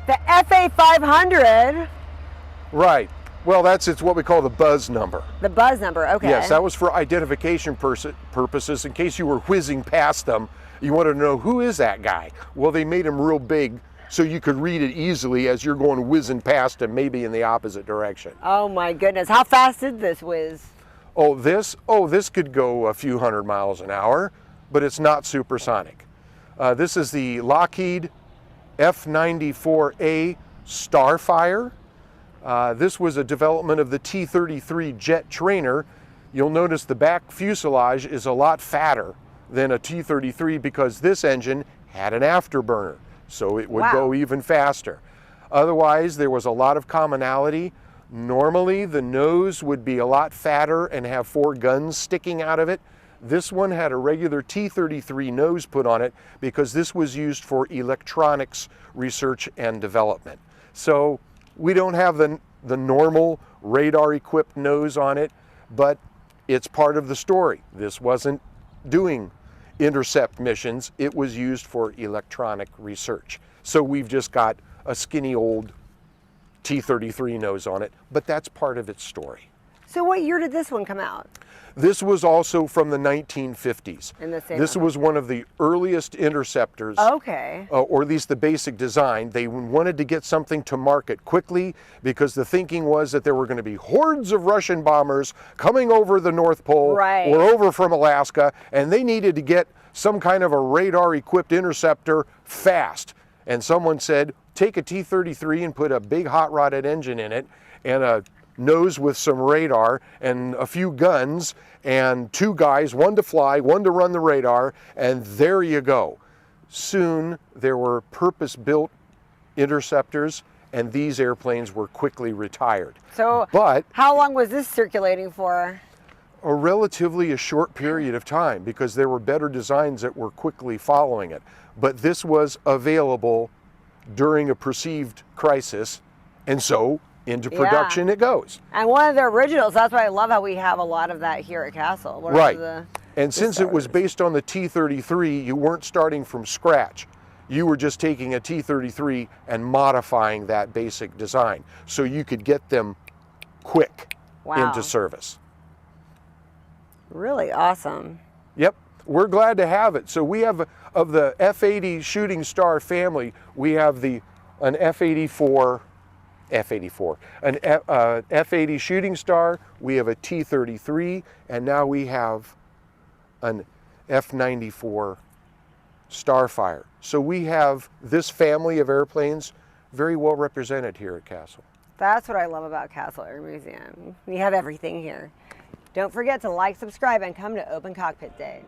The FA500. Right. Well, it's what we call the buzz number. The buzz number, okay. Yes, that was for identification purposes. In case you were whizzing past them, you wanted to know, who is that guy? Well, they made him real big so you could read it easily as you're going whizzing past him, maybe in the opposite direction. Oh my goodness, how fast did this whiz? This could go a few hundred miles an hour, but it's not supersonic. This is the Lockheed F-94A Starfire. This was a development of the T-33 jet trainer. You'll notice the back fuselage is a lot fatter than a T-33 because this engine had an afterburner, so it would go even faster. Otherwise, there was a lot of commonality. Normally, the nose would be a lot fatter and have 4 guns sticking out of it. This one had a regular T-33 nose put on it because this was used for electronics research and development. So we don't have the normal radar-equipped nose on it, but it's part of the story. This wasn't doing intercept missions. It was used for electronic research. So we've just got a skinny old T-33 nose on it, but that's part of its story. So what year did this one come out? This was also from the 1950s. This was one of the earliest interceptors, okay. Or at least the basic design. They wanted to get something to market quickly because the thinking was that there were going to be hordes of Russian bombers coming over the North Pole or over from Alaska, and they needed to get some kind of a radar-equipped interceptor fast. And someone said, take a T-33 and put a big hot-rodded engine in it and a nose with some radar and a few guns and 2 guys, one to fly, one to run the radar, and there you go. Soon there were purpose-built interceptors, and these airplanes were quickly retired. But how long was this circulating for? A relatively short period of time because there were better designs that were quickly following it. But this was available during a perceived crisis, and so into production it goes. And one of the originals, that's why I love how we have a lot of that here at Castle. And since it was based on the T-33, you weren't starting from scratch. You were just taking a T-33 and modifying that basic design so you could get them quick into service. Really awesome. Yep, we're glad to have it. So we have, of the F-80 Shooting Star family, we have an F-80 Shooting Star, we have a T-33, and now we have an F-94 Starfire. So we have this family of airplanes very well represented here at Castle. That's what I love about Castle Air Museum. We have everything here. Don't forget to like, subscribe, and come to Open Cockpit Day.